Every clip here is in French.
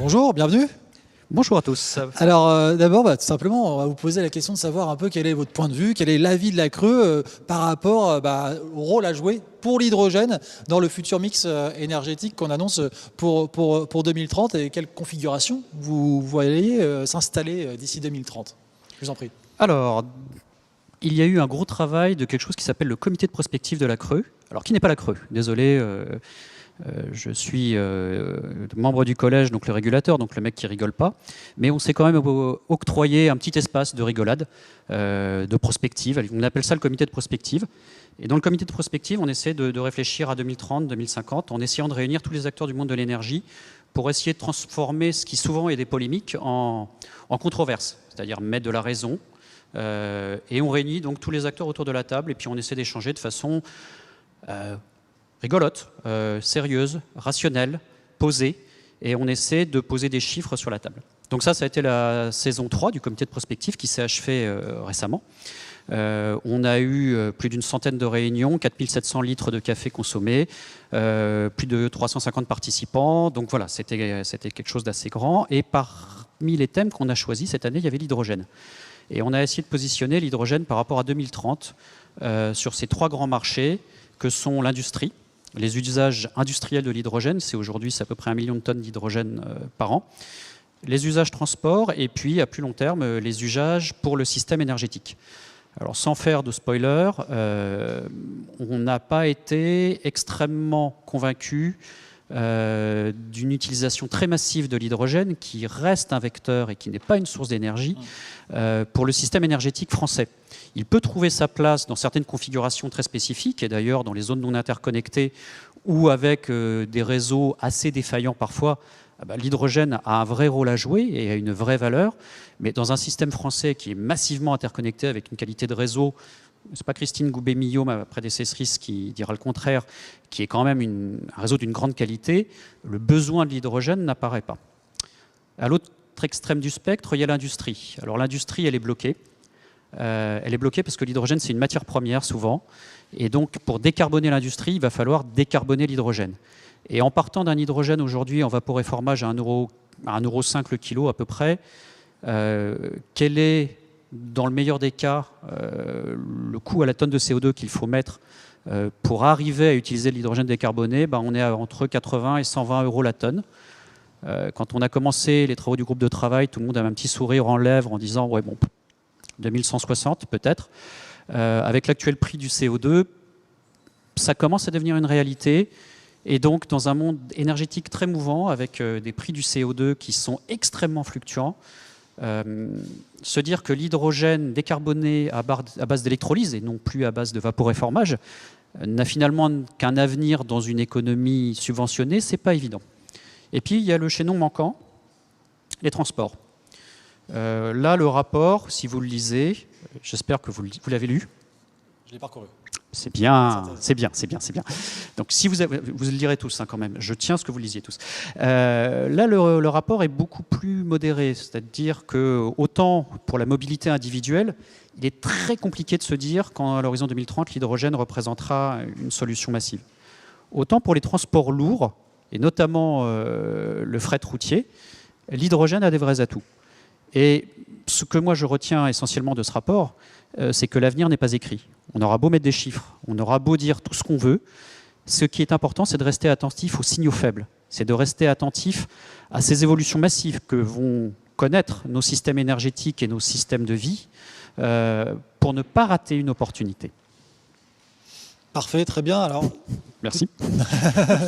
Bonjour, bienvenue. Bonjour à tous. Alors d'abord, tout simplement, on va vous poser la question de savoir un peu quel est votre point de vue, quel est l'avis de la Creux par rapport au rôle à jouer pour l'hydrogène dans le futur mix énergétique qu'on annonce pour 2030 et quelle configuration vous voyez s'installer d'ici 2030. Je vous en prie. Alors, il y a eu un gros travail de quelque chose qui s'appelle le comité de prospective de la Creux, alors qui n'est pas la Creux, désolé. Je suis membre du collège, donc le régulateur, donc le mec qui rigole pas. Mais on s'est quand même octroyé un petit espace de rigolade, de prospective. On appelle ça le comité de prospective. Et dans le comité de prospective, on essaie de réfléchir à 2030, 2050, en essayant de réunir tous les acteurs du monde de l'énergie pour essayer de transformer ce qui souvent est des polémiques en controverse, c'est-à-dire mettre de la raison. Et on réunit donc tous les acteurs autour de la table et puis on essaie d'échanger de façon rigolote, sérieuse, rationnelle, posée, et on essaie de poser des chiffres sur la table. Donc ça a été la saison 3 du comité de prospective qui s'est achevée récemment. On a eu plus d'une centaine de réunions, 4700 litres de café consommés, plus de 350 participants, donc voilà, c'était quelque chose d'assez grand. Et parmi les thèmes qu'on a choisis cette année, il y avait l'hydrogène. Et on a essayé de positionner l'hydrogène par rapport à 2030 sur ces trois grands marchés que sont l'industrie. Les usages industriels de l'hydrogène, c'est à peu près 1 million de tonnes d'hydrogène par an. Les usages transport et puis à plus long terme, les usages pour le système énergétique. Alors sans faire de spoiler, on n'a pas été extrêmement convaincu d'une utilisation très massive de l'hydrogène qui reste un vecteur et qui n'est pas une source d'énergie pour le système énergétique français. Il peut trouver sa place dans certaines configurations très spécifiques et d'ailleurs dans les zones non interconnectées ou avec des réseaux assez défaillants parfois. L'hydrogène a un vrai rôle à jouer et a une vraie valeur, mais dans un système français qui est massivement interconnecté avec une qualité de réseau, c'est pas Christine Goubet-Millot, ma prédécessrice, qui dira le contraire, qui est quand même un réseau d'une grande qualité, le besoin de l'hydrogène n'apparaît pas. À l'autre extrême du spectre, il y a l'industrie. Alors l'industrie, elle est bloquée. Elle est bloquée parce que l'hydrogène, c'est une matière première souvent. Et donc, pour décarboner l'industrie, il va falloir décarboner l'hydrogène. Et en partant d'un hydrogène aujourd'hui en vaporéformage à 1,5 € le kilo à peu près, quel est, dans le meilleur des cas, le coût à la tonne de CO2 qu'il faut mettre pour arriver à utiliser l'hydrogène décarboné, on est entre 80 et 120 € la tonne. Quand on a commencé les travaux du groupe de travail, tout le monde avait un petit sourire en lèvres en disant « ouais bon, 2160 peut-être ». Avec l'actuel prix du CO2, ça commence à devenir une réalité. Et donc, dans un monde énergétique très mouvant, avec des prix du CO2 qui sont extrêmement fluctuants, se dire que l'hydrogène décarboné à base d'électrolyse et non plus à base de vaporéformage n'a finalement qu'un avenir dans une économie subventionnée, c'est pas évident. Et puis, il y a le chaînon manquant, les transports. Là, le rapport, si vous le lisez, j'espère que vous l'avez lu. Je l'ai parcouru. C'est bien, c'est bien, c'est bien, c'est bien. Donc si vous le lirez tous quand même, je tiens à ce que vous le lisiez tous. Là, le rapport est beaucoup plus modéré, c'est-à-dire que autant pour la mobilité individuelle, il est très compliqué de se dire qu'à l'horizon 2030, l'hydrogène représentera une solution massive. Autant pour les transports lourds, et notamment le fret routier, l'hydrogène a des vrais atouts. Et ce que moi je retiens essentiellement de ce rapport, c'est que l'avenir n'est pas écrit. On aura beau mettre des chiffres, on aura beau dire tout ce qu'on veut, ce qui est important, c'est de rester attentif aux signaux faibles. C'est de rester attentif à ces évolutions massives que vont connaître nos systèmes énergétiques et nos systèmes de vie pour ne pas rater une opportunité. Parfait, très bien. Alors, merci.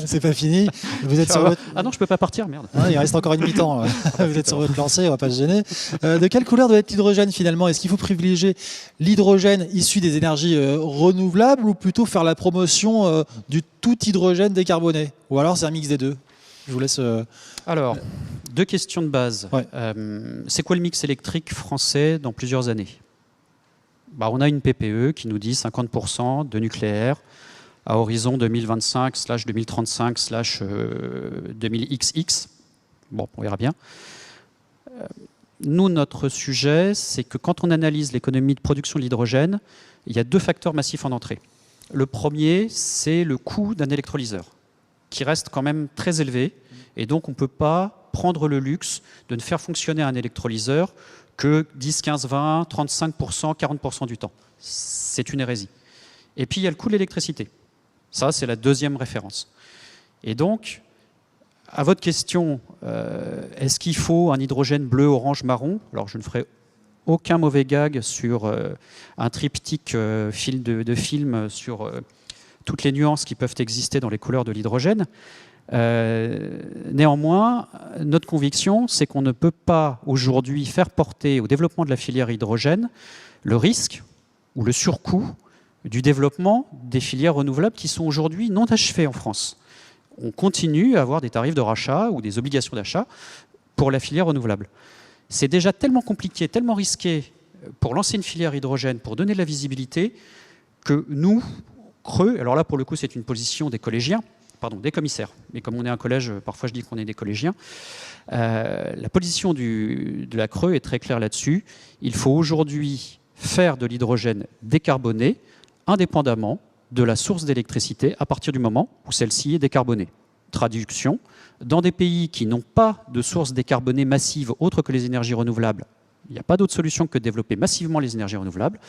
C'est pas fini. Vous êtes sur votre... Ah non, je peux pas partir, merde. Ah, il reste encore une mi-temps. Vous êtes sur votre lancée, on va pas se gêner. De quelle couleur doit être l'hydrogène finalement? Est-ce qu'il faut privilégier l'hydrogène issu des énergies renouvelables ou plutôt faire la promotion du tout hydrogène décarboné? Ou alors c'est un mix des deux? Je vous laisse... Alors, deux questions de base. Ouais. C'est quoi le mix électrique français dans plusieurs années? On a une PPE qui nous dit 50% de nucléaire à horizon 2025/2035/2000XX. Bon, on verra bien. Nous, notre sujet, c'est que quand on analyse l'économie de production de l'hydrogène, il y a deux facteurs massifs en entrée. Le premier, c'est le coût d'un électrolyseur, qui reste quand même très élevé, et donc on ne peut pas prendre le luxe de ne faire fonctionner un électrolyseur que 10, 15, 20, 35%, 40% du temps. C'est une hérésie. Et puis il y a le coût de l'électricité. Ça, c'est la deuxième référence. Et donc, à votre question, est-ce qu'il faut un hydrogène bleu, orange, marron? Alors je ne ferai aucun mauvais gag sur un triptyque de film sur toutes les nuances qui peuvent exister dans les couleurs de l'hydrogène. Néanmoins, notre conviction, c'est qu'on ne peut pas aujourd'hui faire porter au développement de la filière hydrogène le risque ou le surcoût du développement des filières renouvelables qui sont aujourd'hui non achevées en France. On continue à avoir des tarifs de rachat ou des obligations d'achat pour la filière renouvelable. C'est déjà tellement compliqué, tellement risqué pour lancer une filière hydrogène, pour donner de la visibilité, que nous, Creux, alors là pour le coup c'est une position des collégiens, pardon, des commissaires, mais comme on est un collège, parfois je dis qu'on est des collégiens, la position de la Creux est très claire là-dessus. Il faut aujourd'hui faire de l'hydrogène décarboné, indépendamment de la source d'électricité à partir du moment où celle-ci est décarbonée. Traduction, dans des pays qui n'ont pas de source décarbonée massive autre que les énergies renouvelables, il n'y a pas d'autre solution que de développer massivement les énergies renouvelables.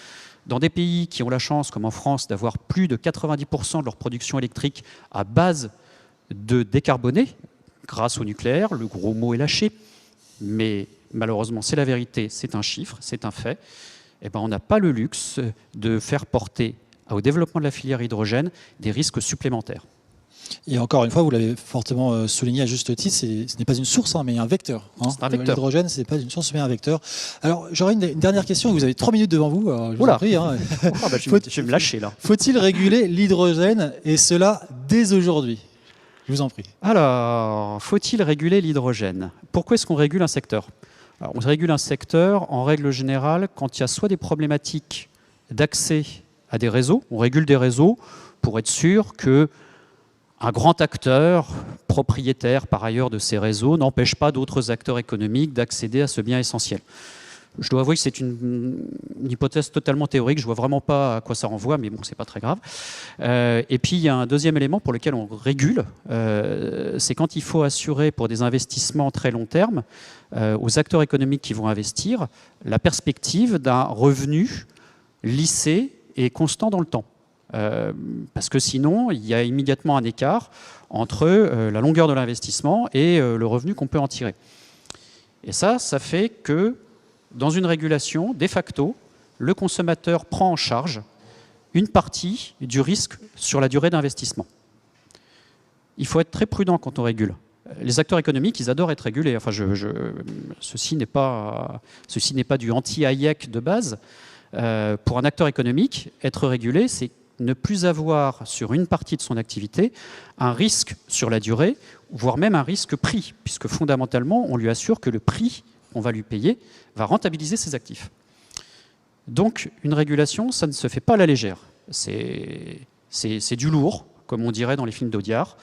Dans des pays qui ont la chance, comme en France, d'avoir plus de 90% de leur production électrique à base de décarboner, grâce au nucléaire, le gros mot est lâché, mais malheureusement c'est la vérité, c'est un chiffre, c'est un fait, eh ben, on n'a pas le luxe de faire porter au développement de la filière hydrogène des risques supplémentaires. Et encore une fois, vous l'avez fortement souligné à juste titre, ce n'est pas une source, mais un vecteur. C'est un vecteur. L'hydrogène, ce n'est pas une source, mais un vecteur. Alors, j'aurais une dernière question. Vous avez 3 minutes devant vous. Je vous en prie. Je vais me lâcher là. Faut-il réguler l'hydrogène, et cela dès aujourd'hui? Je vous en prie. Alors, faut-il réguler l'hydrogène? Pourquoi est-ce qu'on régule un secteur? Alors, on régule un secteur, en règle générale, quand il y a soit des problématiques d'accès à des réseaux. On régule des réseaux pour être sûr que un grand acteur, propriétaire par ailleurs de ces réseaux, n'empêche pas d'autres acteurs économiques d'accéder à ce bien essentiel. Je dois avouer que c'est une hypothèse totalement théorique, je ne vois vraiment pas à quoi ça renvoie, mais bon, c'est pas très grave. Et puis il y a un deuxième élément pour lequel on régule, c'est quand il faut assurer pour des investissements très long terme aux acteurs économiques qui vont investir la perspective d'un revenu lissé et constant dans le temps. Parce que sinon, il y a immédiatement un écart entre la longueur de l'investissement et le revenu qu'on peut en tirer. Et ça fait que, dans une régulation, de facto, le consommateur prend en charge une partie du risque sur la durée d'investissement. Il faut être très prudent quand on régule. Les acteurs économiques, ils adorent être régulés. Enfin, ceci n'est pas du anti-Hayek de base. Pour un acteur économique, être régulé, c'est ne plus avoir sur une partie de son activité un risque sur la durée, voire même un risque prix, puisque fondamentalement, on lui assure que le prix qu'on va lui payer va rentabiliser ses actifs. Donc, une régulation, ça ne se fait pas à la légère. C'est du lourd, comme on dirait dans les films d'Audiard.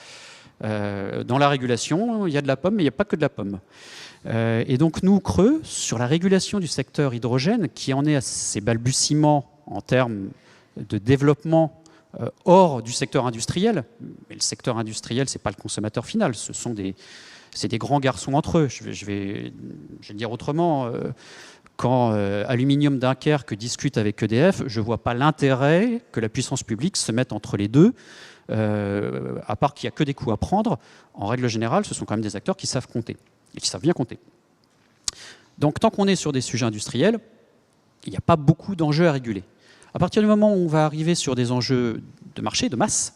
Dans la régulation, il y a de la pomme, mais il n'y a pas que de la pomme. Et donc, nous, Creux, sur la régulation du secteur hydrogène, qui en est à ses balbutiements en termes de développement hors du secteur industriel, mais le secteur industriel, ce n'est pas le consommateur final, c'est des grands garçons entre eux. Je vais dire autrement, quand Aluminium Dunkerque discute avec EDF, je ne vois pas l'intérêt que la puissance publique se mette entre les deux, à part qu'il n'y a que des coûts à prendre. En règle générale, ce sont quand même des acteurs qui savent compter, et qui savent bien compter. Donc tant qu'on est sur des sujets industriels, il n'y a pas beaucoup d'enjeux à réguler. À partir du moment où on va arriver sur des enjeux de marché, de masse,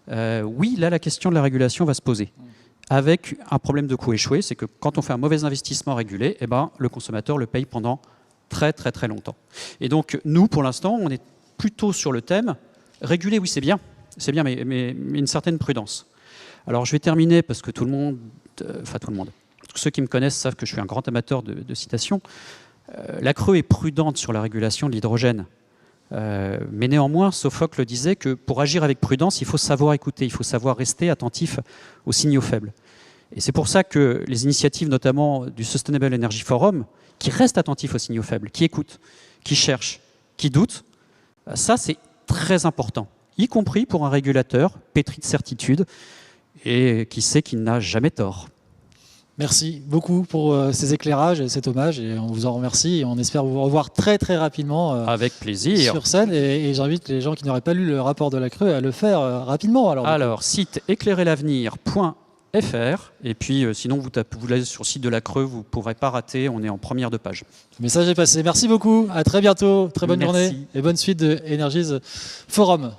oui, là, la question de la régulation va se poser. Avec un problème de coût échoué, c'est que quand on fait un mauvais investissement régulé, eh ben, le consommateur le paye pendant très très très longtemps. Et donc, nous, pour l'instant, on est plutôt sur le thème réguler, oui, c'est bien, mais une certaine prudence. Alors, je vais terminer parce que tout le monde, ceux qui me connaissent savent que je suis un grand amateur de citations. La Creux est prudente sur la régulation de l'hydrogène. Mais néanmoins, Sophocle disait que pour agir avec prudence, il faut savoir écouter, il faut savoir rester attentif aux signaux faibles. Et c'est pour ça que les initiatives, notamment du Sustainable Energy Forum, qui restent attentifs aux signaux faibles, qui écoutent, qui cherchent, qui doutent, ça c'est très important, y compris pour un régulateur pétri de certitude et qui sait qu'il n'a jamais tort. Merci beaucoup pour ces éclairages et cet hommage. Et on vous en remercie. Et on espère vous revoir très très rapidement Avec plaisir. sur scène. Et j'invite les gens qui n'auraient pas lu le rapport de la Creux à le faire rapidement. Alors, site éclairerlavenir.fr. Et puis, sinon, vous allez sur le site de la Creux, vous ne pourrez pas rater. On est en première de page. Le message est passé. Merci beaucoup. À très bientôt. Très bonne Merci. journée et bonne suite de Energies Forum.